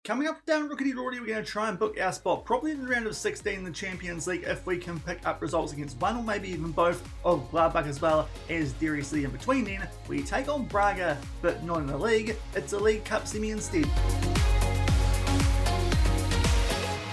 Coming up down Rookie Rory, we're going to try and book our spot probably in the round of 16 in the Champions League if we can pick up results against one or maybe even both of Gladbach as well as Derry City. In between then, we take on Braga, but not in the league, it's a League Cup semi instead.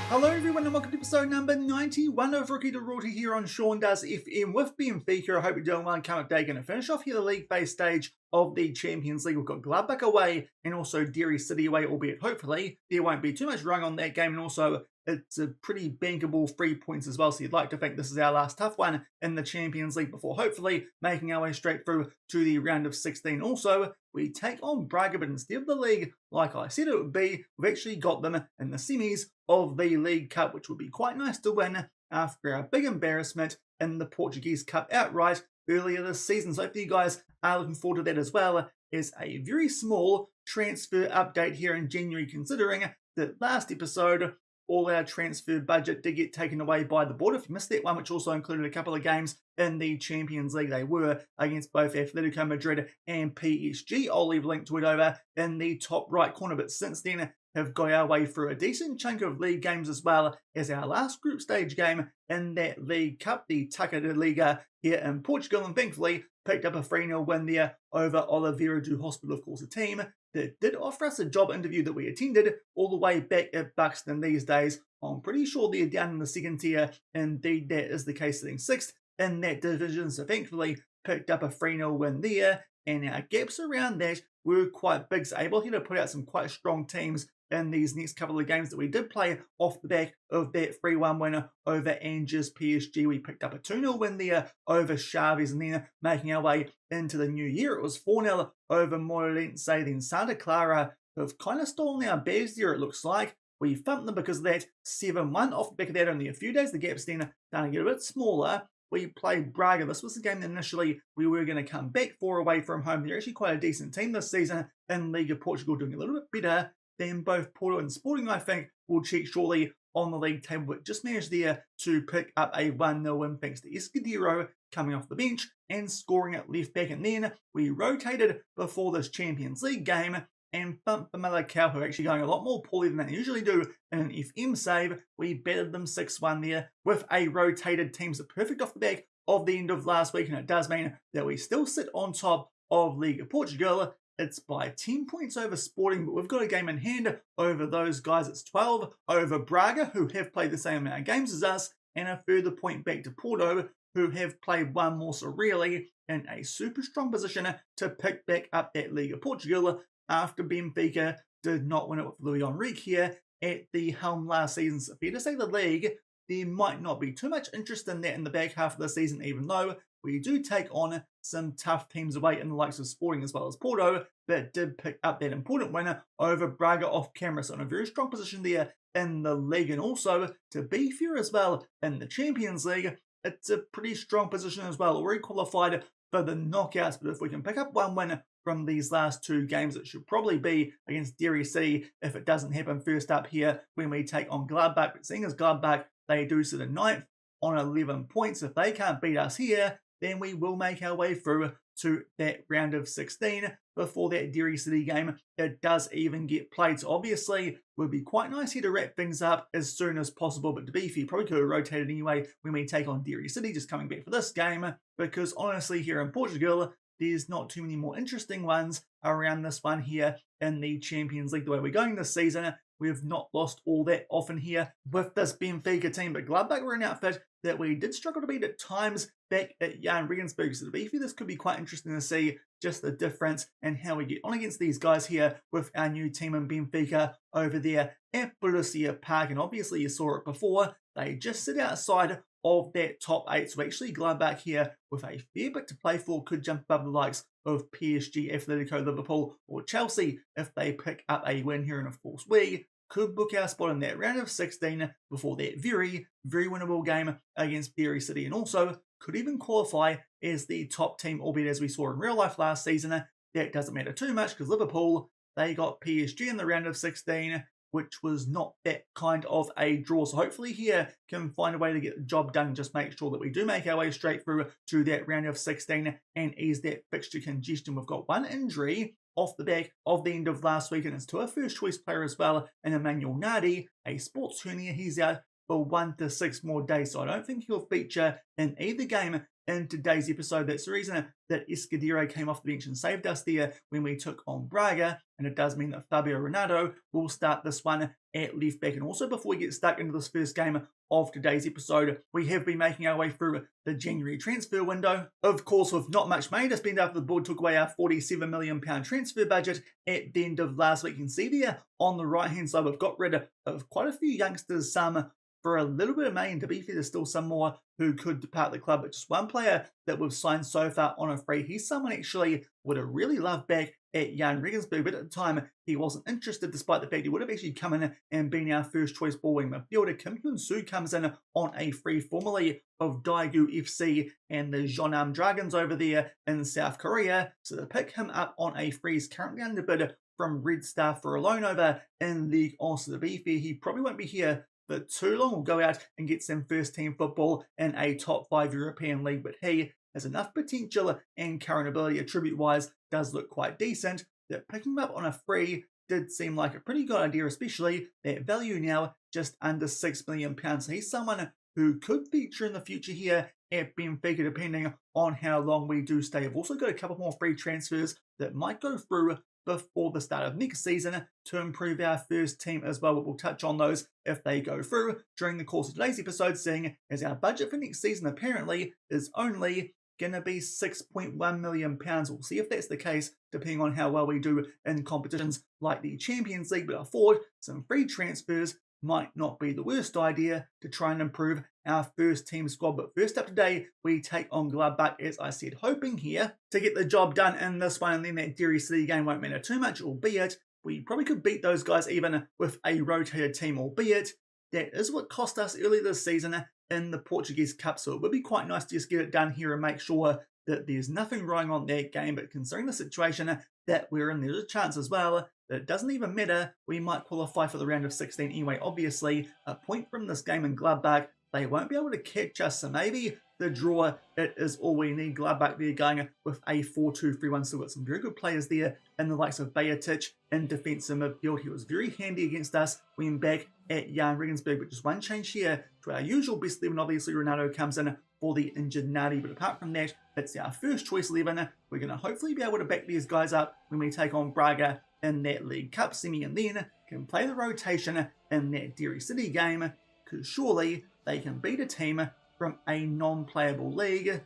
Hello everyone and welcome to episode number 91 of Rookie to Royalty here on Shaun Does FM with Benfica. I hope you're doing well and coming up day. Going to finish off here the league phase stage of the Champions League. We've got Gladbach away and also Derry City away, albeit hopefully there won't be too much rung on that game, and also it's a pretty bankable 3 points as well, so you'd like to think this is our last tough one in the Champions League before hopefully making our way straight through to the round of 16. Also, we take on Braga, but instead of the league, like I said it would be, we've actually got them in the semis of the League Cup, which would be quite nice to win after our big embarrassment in the Portuguese Cup outright earlier this season. So hopefully you guys are looking forward to that as well. As a very small transfer update here in January, considering that last episode all our transfer budget did get taken away by the board. If you missed that one, which also included a couple of games in the Champions League, they were against both Atletico Madrid and PSG. I'll leave a link to it over in the top right corner. But since then, have got our way through a decent chunk of league games as well as our last group stage game in that League Cup, the Taça de Liga here in Portugal, and thankfully picked up a 3-0 win there over Oliveira do Hospital, of course, a team that did offer us a job interview that we attended all the way back at Buxton these days. I'm pretty sure they're down in the second tier. Indeed, that is the case, sitting sixth in that division, so thankfully picked up a 3-0 win there, and our gaps around that were quite big, so able here to put out some quite strong teams in these next couple of games that we did play off the back of that 3-1 winner over Angers PSG. We picked up a 2-0 win there over Chaves, and then making our way into the new year, it was 4-0 over Moreirense. Then Santa Clara have kind of stolen our bags there, it looks like. We thumped them because of that 7-1. Off the back of that, only a few days, the gap's then starting to get a bit smaller. We played Braga. This was the game that initially we were going to come back for away from home. They're actually quite a decent team this season in Liga Portugal, doing a little bit better than both Porto and Sporting, I think. We'll check shortly on the league table, but just managed there to pick up a 1-0 win thanks to Escudero coming off the bench and scoring at left back. And then we rotated before this Champions League game and thumped the Malacao, who are actually going a lot more poorly than they usually do in an FM save. We battered them 6-1 there with a rotated team. So perfect off the back of the end of last week, and it does mean that we still sit on top of Liga Portugal. It's by 10 points over Sporting, but we've got a game in hand over those guys. It's 12 over Braga, who have played the same amount of games as us, and a further point back to Porto, who have played one more, so really in a super strong position to pick back up that Liga Portugal after Benfica did not win it with Luis Enrique here at the helm last season. So fair to say the league, there might not be too much interest in that in the back half of the season, even though we do take on some tough teams away in the likes of Sporting as well as Porto, but did pick up that important winner over Braga off camera. So in a very strong position there in the league, and also to be fair as well in the Champions League, it's a pretty strong position as well. Already qualified for the knockouts, but if we can pick up one win from these last two games, it should probably be against Derry City if it doesn't happen first up here when we take on Gladbach. But seeing as Gladbach, they do sit in ninth on 11 points. If they can't beat us here, then we will make our way through to that round of 16 before that Derry City game it does even get played. So obviously, it would be quite nice here to wrap things up as soon as possible, but to be fair, probably could have rotated anyway when we take on Derry City, just coming back for this game, because honestly here in Portugal, there's not too many more interesting ones around this one here in the Champions League. The way we're going this season, we've not lost all that often here with this Benfica team, but Gladbach were an outfit that we did struggle to beat at times back at Jahn Regensburg. So to be fair, this could be quite interesting to see just the difference and how we get on against these guys here with our new team in Benfica over there at Borussia Park. And obviously you saw it before, they just sit outside of that top 8. So actually Gladbach here with a fair bit to play for could jump above the likes of PSG, Atletico, Liverpool or Chelsea if they pick up a win here. And of course we could book our spot in that round of 16 before that very, very winnable game against Derry City, and also could even qualify as the top team, albeit as we saw in real life last season. That doesn't matter too much because Liverpool, they got PSG in the round of 16, which was not that kind of a draw. So hopefully here can find a way to get the job done, just make sure that we do make our way straight through to that round of 16 and ease that fixture congestion. We've got one injury off the back of the end of last week, and it's to a first choice player as well, and Emmanuel Nardi, a sports hernia. He's out for 1 to 6 more days, so I don't think he'll feature in either game in today's episode. That's the reason that Escudero came off the bench and saved us there when we took on Braga, and it does mean that Fabio Renato will start this one at left back. And also, before we get stuck into this first game of today's episode, we have been making our way through the January transfer window. Of course, with not much money to spend after the board took away our £47 million transfer budget at the end of last week. You can see there on the right hand side, we've got rid of quite a few youngsters, some for a little bit of money, and to be fair, there's still some more who could depart the club, but just one player that we've signed so far on a free. He's someone actually would have really loved back at Jahn Regensburg, but at the time he wasn't interested, despite the fact he would have actually come in and been our first choice ball wing midfielder. Kim Hyun-soo comes in on a free, formerly of Daegu FC and the Jeonnam Dragons over there in South Korea, so to pick him up on a free is currently under bid from Red Star for a loan over in League. Also, to be fair, he probably won't be here for too long. We'll go out and get some first team football in a top 5 European league, but he has enough potential and current ability attribute wise does look quite decent that picking him up on a free did seem like a pretty good idea, especially that value now just under £6 million. So he's someone who could feature in the future here at Benfica, depending on how long we do stay. We've also got a couple more free transfers that might go through before the start of next season to improve our first team as well. We'll touch on those if they go through during the course of today's episode, seeing as our budget for next season apparently is only going to be £6.1 million. We'll see if that's the case, depending on how well we do in competitions like the Champions League, but I thought some free transfers might not be the worst idea to try and improve our first team squad. But first up today, we take on Gladbach, as I said, hoping here to get the job done in this one, and then that Derry City game won't matter too much, albeit we probably could beat those guys even with a rotated team, albeit that is what cost us earlier this season in the Portuguese Cup, so it would be quite nice to just get it done here and make sure that there's nothing wrong on that game. But considering the situation that we're in, there's a chance as well that it doesn't even matter. We might qualify for the round of 16 anyway. Obviously, a point from this game in Gladbach, they won't be able to catch us, so maybe the draw, it is all we need. Gladbach there going with a 4-2-3-1. Still got some very good players there in the likes of Bajatic in defensive midfield. He was very handy against us when back at Jahn Regensburg, but just one change here to our usual best 11. Obviously, Ronaldo comes in for the injured Nardi, but apart from that, it's our first choice 11. We're going to hopefully be able to back these guys up when we take on Braga in that League Cup semi, and then can play the rotation in that Derry City game, because surely they can beat a team from a non-playable league.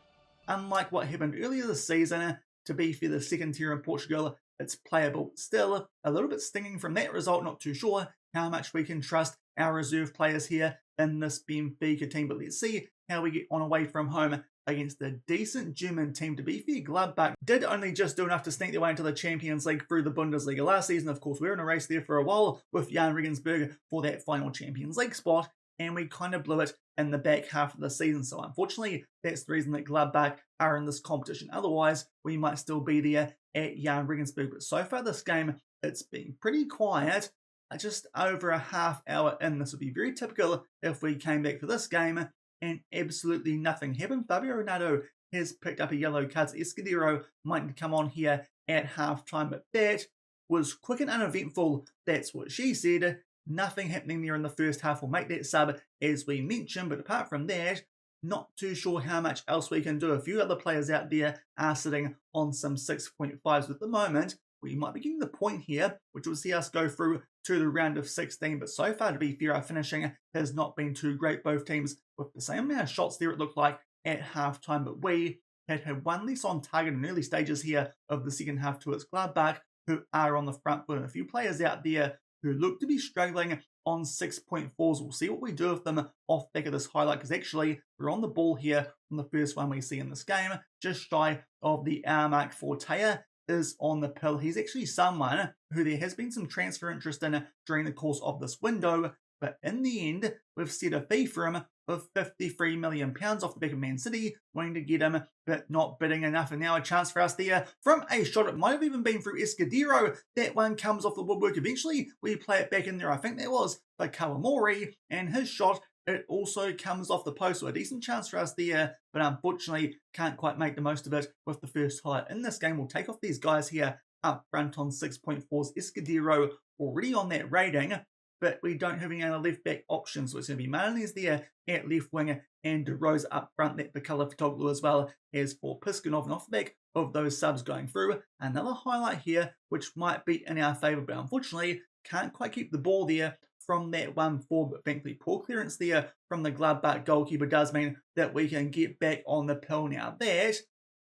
Unlike what happened earlier this season, to be fair, the second tier in Portugal, it's playable. Still, a little bit stinging from that result. Not too sure how much we can trust our reserve players here in this Benfica team, but let's see how we get on away from home against the decent German team. To be fair, Gladbach did only just do enough to sneak their way into the Champions League through the Bundesliga last season. Of course, we were in a race there for a while with Jahn Regensburg for that final Champions League spot, and we kind of blew it in the back half of the season. So unfortunately, that's the reason that Gladbach are in this competition. Otherwise, we might still be there at Jahn Regensburg. But so far this game, it's been pretty quiet. Just over a half hour in. This would be very typical if we came back for this game and absolutely nothing happened. Fabio Renato has picked up a yellow card. Escudero might come on here at halftime, but that was quick and uneventful. That's what she said. Nothing happening there in the first half. We'll make that sub as we mentioned, but apart from that, not too sure how much else we can do. A few other players out there are sitting on some 6.5s at the moment. We might be getting the point here, which will see us go through to the round of 16, but so far, to be fair, our finishing has not been too great. Both teams with the same amount of shots there, it looked like, at halftime, but we had one less on target in early stages here of the second half towards Gladbach, who are on the front foot, and a few players out there who look to be struggling on 6.4s. We'll see what we do with them off back of this highlight, because actually we're on the ball here from the first one we see in this game, just shy of the hour mark. Fortea is on the pill. He's actually someone who there has been some transfer interest in during the course of this window, but in the end, we've set a fee for him of £53 million off the back of Man City, wanting to get him, but not bidding enough. And now a chance for us there from a shot. It might have even been through Escudero. That one comes off the woodwork. Eventually, we play it back in there. I think that was for Kawamori, and his shot, it also comes off the post. So a decent chance for us there, but unfortunately can't quite make the most of it with the first highlight in this game. We'll take off these guys here up front on 6.4's Escudero already on that rating, but we don't have any other left-back options, so it's going to be Martinez there at left wing and De Rose up front, that Bakala Fitoglu as well as for Piskunov, and off the back of those subs going through. Another highlight here, which might be in our favour, but unfortunately can't quite keep the ball there from that 1-4, but thankfully poor clearance there from the Gladbach goalkeeper does mean that we can get back on the pill now. That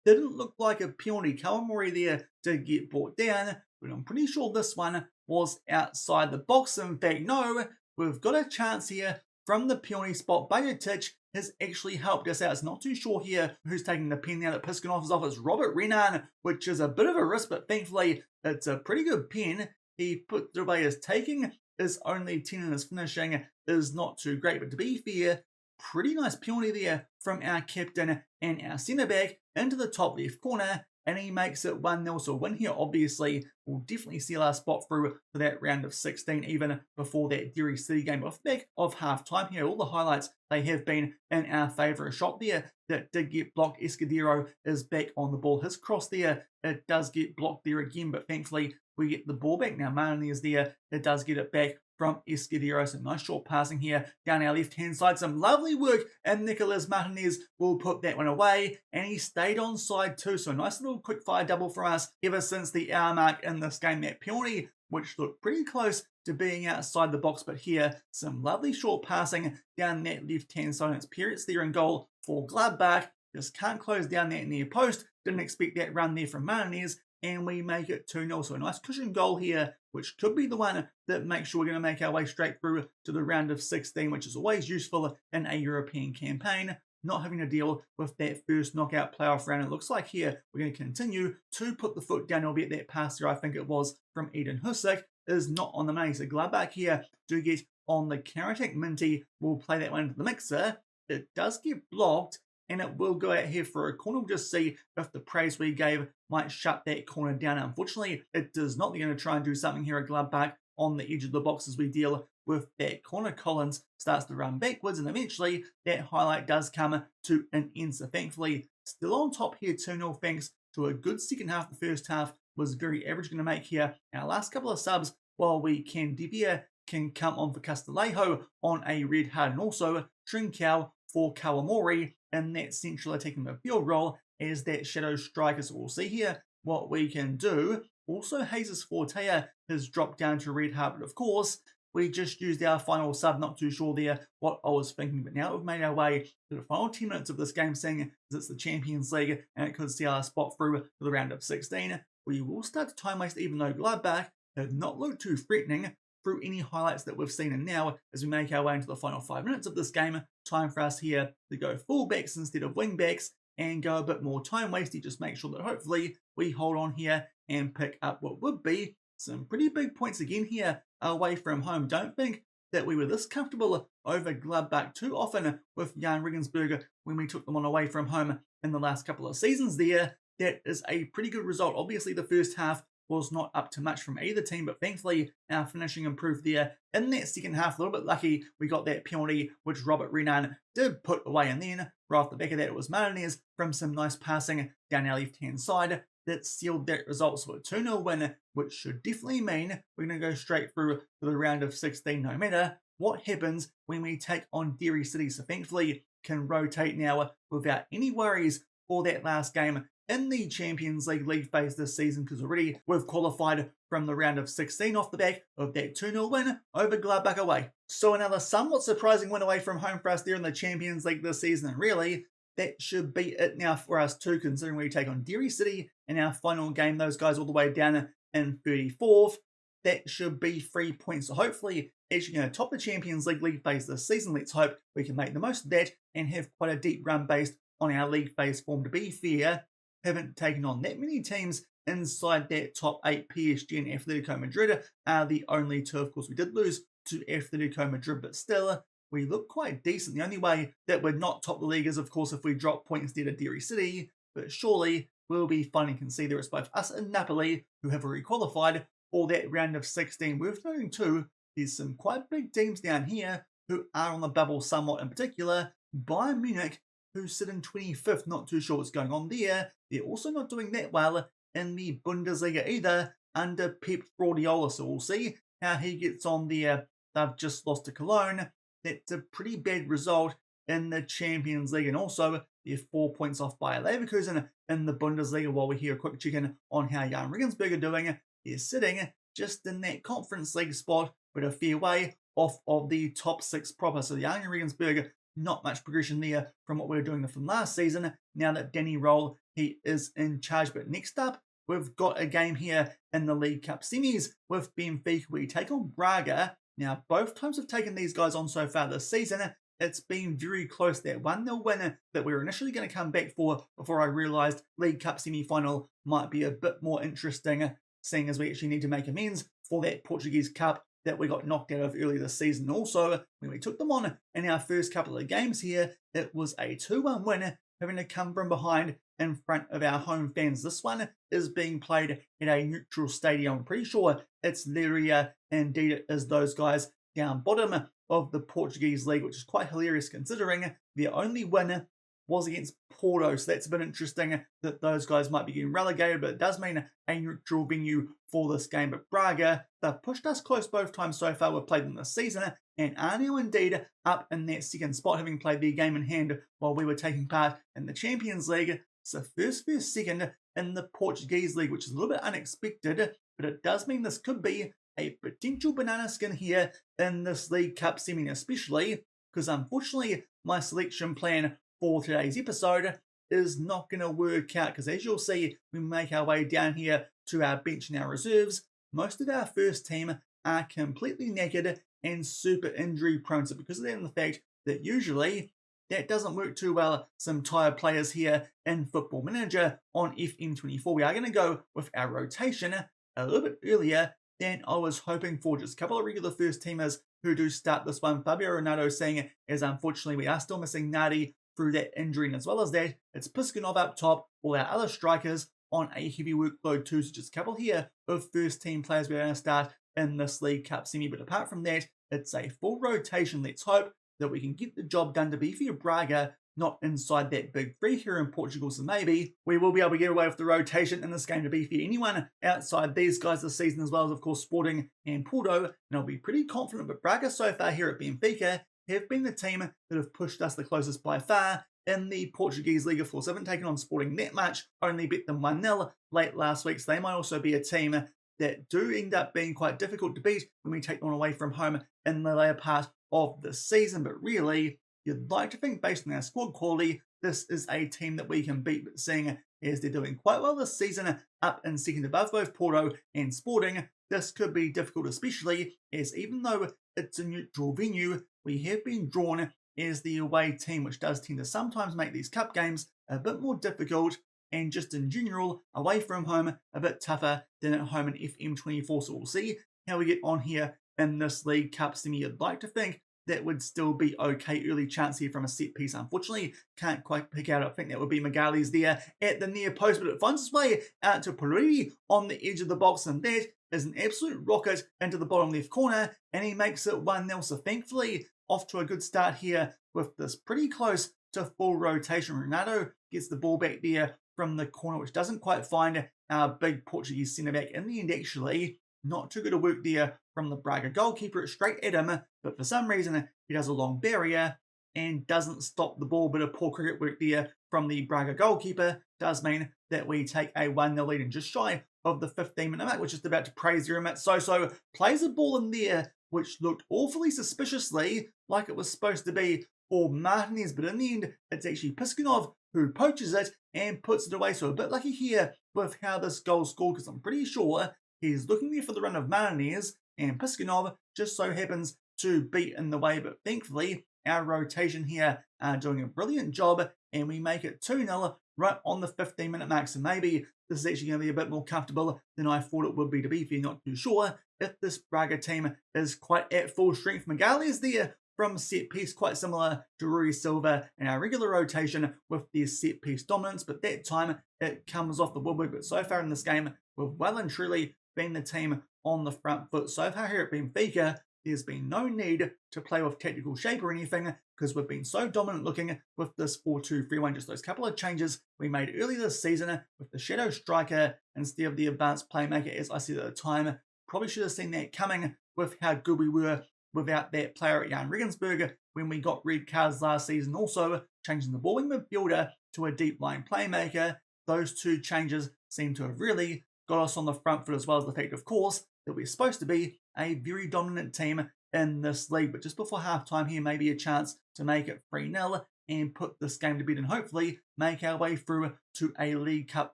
didn't look like a penalty. Kawamori there did get brought down, but I'm pretty sure this one was outside the box. In fact, no, we've got a chance here from the penalty spot. Bajotic has actually helped us out. It's not too sure here who's taking the pen now that Piskunov is off. It's Robert Renan, which is a bit of a risk, but thankfully it's a pretty good pen. He put the way his taking is only 10 and his finishing is not too great. But to be fair, pretty nice penalty there from our captain and our centre-back into the top left corner, and he makes it 1-0. So a win here obviously will definitely seal our spot through for that round of 16, even before that Derry City game. Off the back of half-time here, all the highlights, they have been in our favour. A shot there that did get blocked. Escudero is back on the ball. His cross there, it does get blocked there again, but thankfully we get the ball back. Now Marnie is there, it does get it back from Escudero. So nice short passing here down our left-hand side. Some lovely work, and Nicolas Martinez will put that one away, and he stayed on side too. So a nice little quick fire double for us ever since the hour mark in this game. That penalty, which looked pretty close to being outside the box, but here some lovely short passing down that left-hand side. It's Peretz there in goal for Gladbach. Just can't close down that near post. Didn't expect that run there from Martinez, and we make it 2-0. So a nice cushion goal here, which could be the one that makes sure we're going to make our way straight through to the round of 16, which is always useful in a European campaign, not having to deal with that first knockout playoff round. It looks like here we're going to continue to put the foot down, albeit that pass there, I think it was from Eden Husick, is not on the money. So Gladbach here do get on the counter-attack. Minty will play that one into the mixer. It does get blocked, and it will go out here for a corner. We'll just see if the praise we gave might shut that corner down. Unfortunately, it does not. They're going to try and do something here at Gladbach on the edge of the box as we deal with that corner. Collins starts to run backwards, and eventually that highlight does come to an end. So thankfully, still on top here, 2-0, thanks to a good second half. The first half was very average. Going to make here our last couple of subs while we can. Devia can come on for Castillejo on a red hard, and also Trincao for Kawamori in that central attacking midfield role as that shadow striker. So we'll see here what we can do. Also, Jesus Fortea has dropped down to red hard, but of course, we just used our final sub. Not too sure there what I was thinking, but now we've made our way to the final 10 minutes of this game, seeing as it's the Champions League and it could see our spot through to the round of 16. We will start to time waste, even though Gladbach have not looked too threatening through any highlights that we've seen. And now, as we make our way into the final 5 minutes of this game, time for us here to go fullbacks instead of wingbacks and go a bit more time wasty. Just make sure that hopefully we hold on here and pick up what would be some pretty big points again here away from home. Don't think that we were this comfortable over Gladbach too often with Jahn Regensburg when we took them on away from home in the last couple of seasons there. That is a pretty good result. Obviously, the first half was not up to much from either team, but thankfully our finishing improved there. In that second half, a little bit lucky, we got that penalty, which Robert Renan did put away, and then right off the back of that, it was Martinez from some nice passing down our left-hand side that sealed that result. So a 2-0 win, which should definitely mean we're going to go straight through to the round of 16, no matter what happens when we take on Derry City. So thankfully, can rotate now without any worries for that last game in the Champions League phase this season, because already we've qualified from the round of 16 off the back of that 2-0 win over Gladbach away. So another somewhat surprising win away from home for us there in the Champions League this season, and really, that should be it now for us too, considering we take on Derry City in our final game, those guys all the way down in 34th. That should be 3 points. So hopefully, actually going to top the Champions League phase this season. Let's hope we can make the most of that and have quite a deep run based on our league phase form. To be fair, haven't taken on that many teams inside that top 8. PSG and Atletico Madrid are the only two. Of course, we did lose to Atletico Madrid, but still, we look quite decent. The only way that we're not top the league is, of course, if we drop points instead of Derry City, but surely we'll be fine and can see there is both us and Napoli who have already qualified for that round of 16. Worth noting too, there's some quite big teams down here who are on the bubble somewhat, in particular Bayern Munich, who sit in 25th, not too sure what's going on there. They're also not doing that well in the Bundesliga either under Pep Guardiola, so we'll see how he gets on there. They've just lost to Cologne. That's a pretty bad result in the Champions League, and also they're 4 points off by Leverkusen in the Bundesliga. While we hear a quick check-in on how Jahn Regensburg are doing, they're sitting just in that Conference League spot, but a fair way off of the top 6 proper. So Jahn Regensburg, not much progression there from what we were doing from last season, now that Danny Roll, he is in charge. But next up, we've got a game here in the League Cup semis with Benfica. We take on Braga. Now, both times we've taken these guys on so far this season, it's been very close. That 1-0 win that we were initially going to come back for before I realised League Cup semi-final might be a bit more interesting, seeing as we actually need to make amends for that Portuguese Cup that we got knocked out of earlier this season. Also, when we took them on in our first couple of games here, it was a 2-1 win, having to come from behind in front of our home fans. This one is being played at a neutral stadium. I'm pretty sure it's Liga, indeed it is those guys down bottom of the Portuguese league, which is quite hilarious considering their only win was against Porto. So that's a bit interesting that those guys might be getting relegated, but it does mean a neutral venue for this game. But Braga, they've pushed us close both times so far we've played them this season, and are now indeed up in that second spot, having played their game in hand while we were taking part in the Champions League. So first second in the Portuguese league, which is a little bit unexpected, but it does mean this could be a potential banana skin here in this League Cup semi, especially because unfortunately my selection plan for today's episode is not going to work out, because as you'll see, we make our way down here to our bench and our reserves. Most of our first team are completely naked and super injury prone. So because of that and the fact that usually that doesn't work too well, some tired players here in Football Manager on FM24, we are going to go with our rotation a little bit earlier than I was hoping for. Just a couple of regular first teamers who do start this one. Fabio Ronaldo saying, as unfortunately we are still missing Nadi through that injury, and as well as that, it's Piskunov up top, all our other strikers on a heavy workload too. So just a couple here of first team players we're going to start in this League Cup semi. But apart from that, it's a full rotation. Let's hope that we can get the job done. To be fair, Braga not inside that big three here in Portugal, so maybe we will be able to get away with the rotation in this game. To be fair, anyone outside these guys this season, as well as of course Sporting and Porto, and I'll be pretty confident. But Braga so far here at Benfica have been the team that have pushed us the closest by far in the Portuguese League. Of course, haven't taken on Sporting that much, only beat them 1-0 late last week, so they might also be a team that do end up being quite difficult to beat when we take them away from home in the later part of the season. But really, you'd like to think based on our squad quality, this is a team that we can beat. But seeing as they're doing quite well this season, up in second above both Porto and Sporting, this could be difficult, especially as even though it's a neutral venue, we have been drawn as the away team, which does tend to sometimes make these cup games a bit more difficult, and just in general, away from home, a bit tougher than at home in FM24. So we'll see how we get on here in this League Cup semi. You'd like to think that would still be okay. Early chance here from a set piece. Unfortunately, can't quite pick out. I think that would be Magali's there at the near post, but it finds its way out to Pereira on the edge of the box, and that is an absolute rocket into the bottom left corner, and he makes it 1-0. So thankfully, off to a good start here with this pretty close to full rotation. Ronaldo gets the ball back there from the corner, which doesn't quite find our big Portuguese centre-back. In the end, actually, not too good a work there from the Braga goalkeeper. It's straight at him, but for some reason, he does a long barrier and doesn't stop the ball. Bit of poor cricket work there from the Braga goalkeeper does mean that we take a 1-0 lead, and just shy of the 15-minute mark, which is about to praise your Matt Soso plays a ball in there, which looked awfully suspiciously like it was supposed to be for Martinez, but in the end, it's actually Piskunov who poaches it and puts it away. So a bit lucky here with how this goal scored, because I'm pretty sure he's looking there for the run of Martinez, and Piskunov just so happens to beat in the way. But thankfully, our rotation here are doing a brilliant job, and we make it 2-0 right on the 15-minute mark. So maybe this is actually going to be a bit more comfortable than I thought it would be. To be fair, not too sure if this Braga team is quite at full strength. Magali is there from set piece, quite similar to Rui Silva in our regular rotation with their set piece dominance, but that time it comes off the woodwork. But so far in this game, we've well and truly been the team on the front foot. So far here at Benfica, there's been no need to play with tactical shape or anything because we've been so dominant looking with this 4-2-3-1. Just those couple of changes we made earlier this season with the shadow striker instead of the advanced playmaker, as I said at the time. Probably should have seen that coming with how good we were without that player at Jahn Regensburg when we got red cards last season. Also, changing the ball midfielder to a deep line playmaker. Those two changes seem to have really got us on the front foot, as well as the fact, of course, that we're supposed to be a very dominant team in this league. But just before halftime here, maybe a chance to make it 3-0 and put this game to bed and hopefully make our way through to a League Cup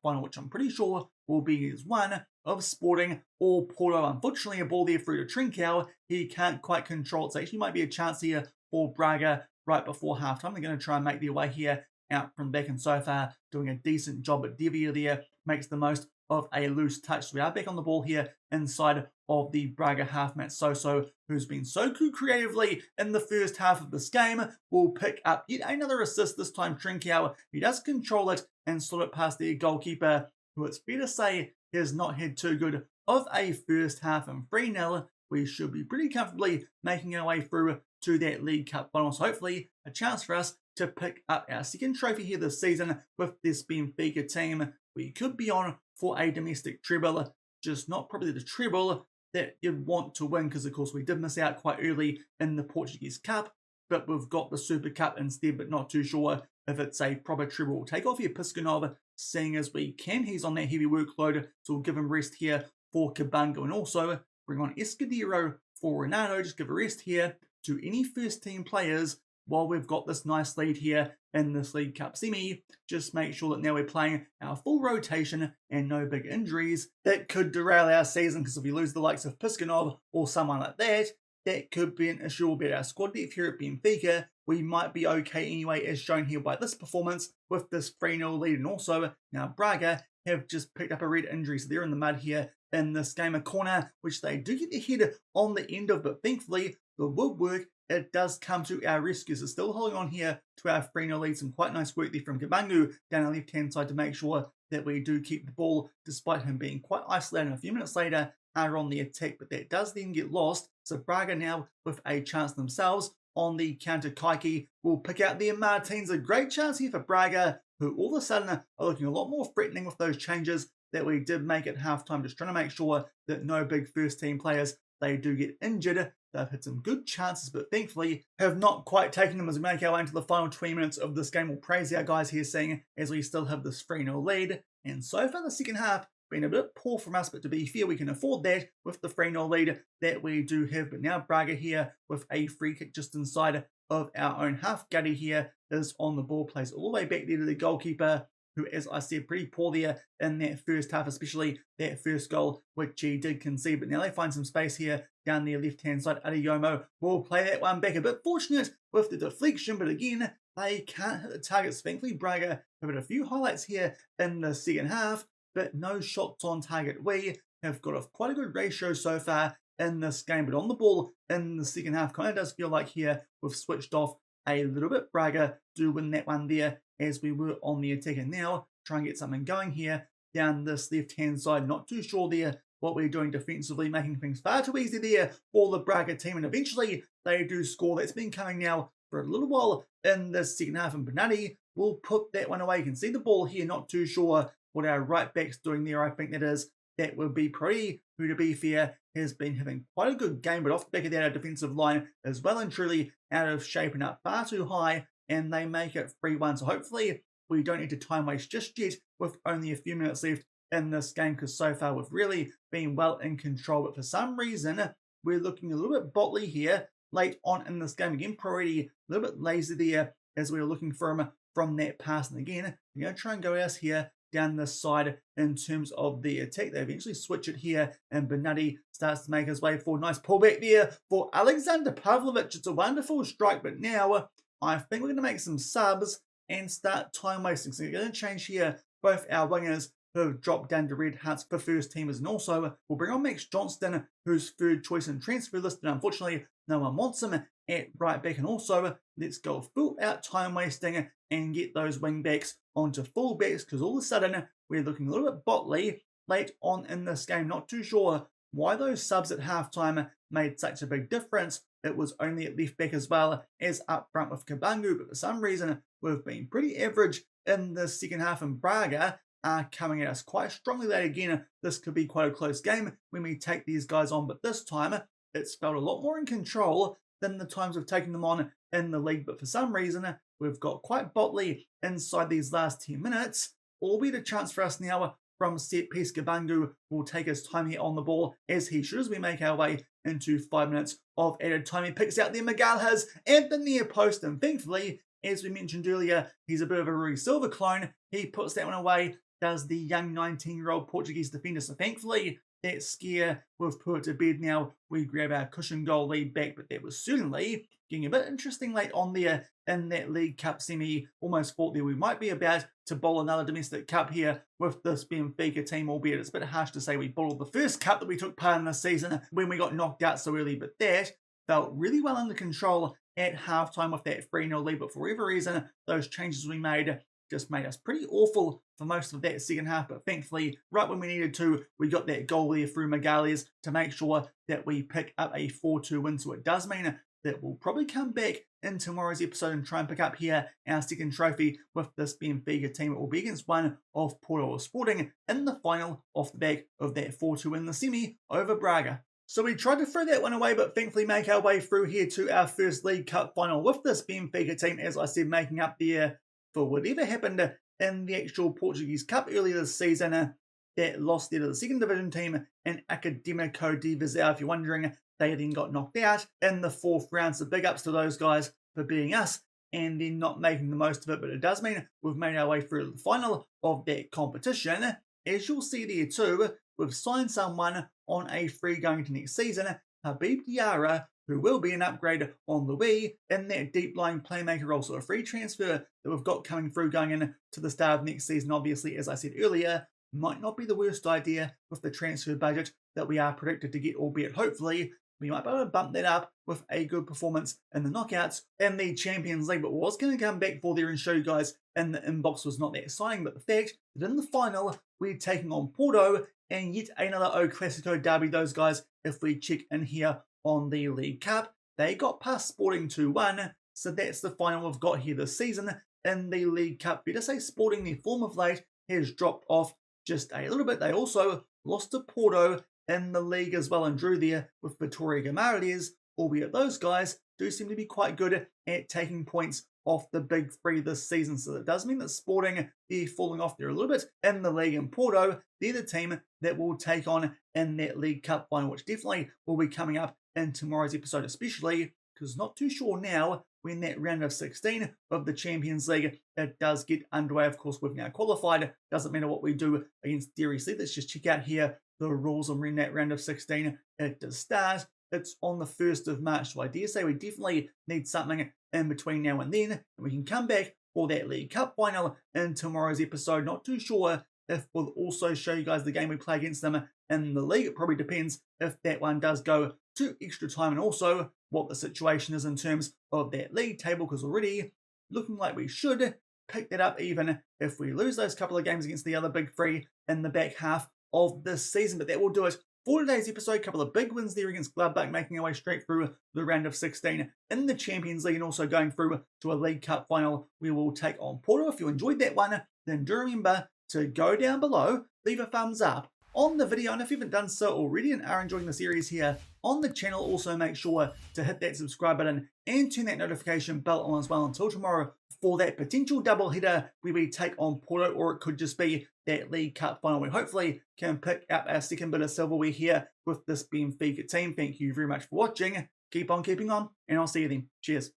final, which I'm pretty sure will be as one of Sporting or Porto. Unfortunately, a ball there through to Trincao. He can't quite control it, so actually might be a chance here for Braga right before halftime. They're going to try and make their way here out from back, and so far doing a decent job. But Devia there makes the most of a loose touch. So we are back on the ball here inside of the Braga half. Matt Soso, who's been so good creatively in the first half of this game, will pick up yet another assist, this time Trincao. He does control it and slot it past the goalkeeper, who it's fair to say has not had too good of a first half. And 3-0, we should be pretty comfortably making our way through to that League Cup final. So hopefully a chance for us to pick up our second trophy here this season with this Benfica team. We could be on for a domestic treble, just not probably the treble that you'd want to win, because of course we did miss out quite early in the Portuguese Cup, but we've got the Super Cup instead, but not too sure if it's a proper treble. We'll take off here Piskunov, seeing as we can. He's on that heavy workload, so we'll give him rest here for Cabango, and also bring on Escudero for Ronaldo. Just give a rest here to any first team players while we've got this nice lead here in this League Cup semi. Just make sure that now we're playing our full rotation and no big injuries that could derail our season, because if we lose the likes of Piskunov or someone like that, that could be an issue about our squad depth here at Benfica. We might be okay anyway, as shown here by this performance with this 3-0 lead. And also, now Braga have just picked up a red injury, so they're in the mud here in this game. A corner, which they do get their head on the end of, but thankfully the woodwork, it does come to our rescue. So still holding on here to our 3-0 lead. Some quite nice work there from Cabango down the left-hand side to make sure that we do keep the ball, despite him being quite isolated. And a few minutes later, are on the attack, but that does then get lost. So Braga now with a chance themselves on the counter. Kaiki will pick out their Martins. A great chance here for Braga, who all of a sudden are looking a lot more threatening with those changes that we did make at halftime. Just trying to make sure that no big first team players, they do get injured. They've had some good chances, but thankfully have not quite taken them as we make our way into the final 20 minutes of this game. We'll praise our guys here, seeing as we still have this 3-0 lead. And so far the second half been a bit poor from us, but to be fair, we can afford that with the 3-0 lead that we do have. But now Braga here with a free kick just inside of our own half. Gutty here is on the ball, plays all the way back there to the goalkeeper, who, as I said, pretty poor there in that first half, especially that first goal, which he did concede. But now they find some space here down their left-hand side. Adeyomo will play that one back. A bit fortunate with the deflection, but again, they can't hit the targets. Thankfully, Braga have had a few highlights here in the second half, but no shots on target. We have got quite a good ratio so far in this game, but on the ball in the second half, kind of does feel like here we've switched off a little bit. Braga do win that one there as we were on the attack, and now try and get something going here down this left-hand side. Not too sure there what we're doing defensively, making things far too easy there for the Braga team, and eventually they do score. That's been coming now for a little while in the second half, and Bernardi will put that one away. You can see the ball here, not too sure what our right back's doing there. I think that will be Pretty, who to be fair has been having quite a good game, but off the back of that, our defensive line is well and truly out of shape and up far too high, and they make it 3-1. So hopefully we don't need to time waste just yet with only a few minutes left in this game, because so far we've really been well in control. But for some reason, we're looking a little bit bottly here late on in this game. Again, Pretty a little bit lazy there as we were looking for him from that pass. And again, we're going to try and go out here down this side in terms of the attack. They eventually switch it here, and Bernardi starts to make his way forward. Nice pullback there for Alexander Pavlovic. It's a wonderful strike, but now I think we're going to make some subs and start time wasting. So we're going to change here both our wingers who have dropped down to red hearts for first teamers, and also we'll bring on Max Johnston, who's third choice in transfer list, and unfortunately no one wants him at right back. And also let's go full out time wasting and get those wing backs onto full backs, because all of a sudden we're looking a little bit bottly late on in this game. Not too sure why those subs at halftime made such a big difference. It was only at left back as well as up front with Cabangu, but for some reason we've been pretty average in the second half, and Braga are coming at us quite strongly late again. This could be quite a close game when we take these guys on, but this time it's felt a lot more in control than the times we've taken them on in the league. But for some reason, we've got quite Botley inside these last 10 minutes, albeit a chance for us now from set piece. Cabangu will take his time here on the ball, as he should, as we make our way into 5 minutes of added time. He picks out their Magalhães at the near post, and thankfully, as we mentioned earlier, he's a bit of a Rui Silva clone. He puts that one away, does the young 19-year-old Portuguese defender. So thankfully, that scare, we've put it to bed now. We grab our cushion goal lead back, but that was certainly getting a bit interesting late on there in that League Cup semi. Almost thought that we might be about to bowl another domestic cup here with this Benfica team, albeit it's a bit harsh to say we bowled the first cup that we took part in this season when we got knocked out so early, but that felt really well under control at halftime with that 3-0 lead. But for whatever reason, those changes we made just made us pretty awful for most of that second half. But thankfully, right when we needed to, we got that goal there through Magalhães to make sure that we pick up a 4-2 win. So it does mean that we'll probably come back in tomorrow's episode and try and pick up here our second trophy with this Benfica team. It will be against one of Portugal Sporting in the final off the back of that 4-2 win in the semi over Braga. So we tried to throw that one away, but thankfully make our way through here to our first League Cup final with this Benfica team, as I said, making up there for whatever happened in the actual Portuguese Cup earlier this season. That lost there to the second division team in Académico de Viseu. If you're wondering, they then got knocked out in the fourth round. So big ups to those guys for beating us and then not making the most of it. But it does mean we've made our way through the final of that competition. As you'll see there too, we've signed someone on a free going into next season, Habib Diarra, who will be an upgrade on the Wii in that deep-lying playmaker role. So a free transfer that we've got coming through going into the start of next season. Obviously, as I said earlier, might not be the worst idea with the transfer budget that we are predicted to get, albeit hopefully we might be able to bump that up with a good performance in the knockouts in the Champions League. But what I was going to come back for there and show you guys in the inbox was not that exciting, but the fact that in the final we're taking on Porto and yet another O Classico derby. Those guys, if we check in here on the League Cup, they got past Sporting 2-1, so that's the final we've got here this season in the League Cup. Better say Sporting, their form of late has dropped off just a little bit. They also lost to Porto in the league as well and drew there with Vitória Guimarães, albeit those guys do seem to be quite good at taking points off the big three this season. So that does mean that Sporting, they're falling off there a little bit in the league, and Porto, they're the team that will take on in that League Cup final, which definitely will be coming up in tomorrow's episode, especially because not too sure now when that round of 16 of the Champions League it does get underway. Of course, we've now qualified. Doesn't matter what we do against DRC. Let's just check out here the rules on when that round of 16 it does start. It's on the 1st of March, so I dare say we definitely need something in between now and then, and we can come back for that League Cup final in tomorrow's episode. Not too sure if we'll also show you guys the game we play against them in the league. It probably depends if that one does go to extra time, and also what the situation is in terms of that league table, because already looking like we should pick that up even if we lose those couple of games against the other big three in the back half of this season. But that will do it for today's episode. A couple of big wins there against Gladbach, making our way straight through the round of 16 in the Champions League and also going through to a League Cup final. We will take on Porto. If you enjoyed that one, then do remember to go down below, leave a thumbs up on the video, and if you haven't done so already and are enjoying the series here on the channel, also make sure to hit that subscribe button and turn that notification bell on as well until tomorrow for that potential double header where we take on Porto, or it could just be that League Cup final. We hopefully can pick up our second bit of silverware here with this Benfica team. Thank you very much for watching. Keep on keeping on, and I'll see you then. Cheers.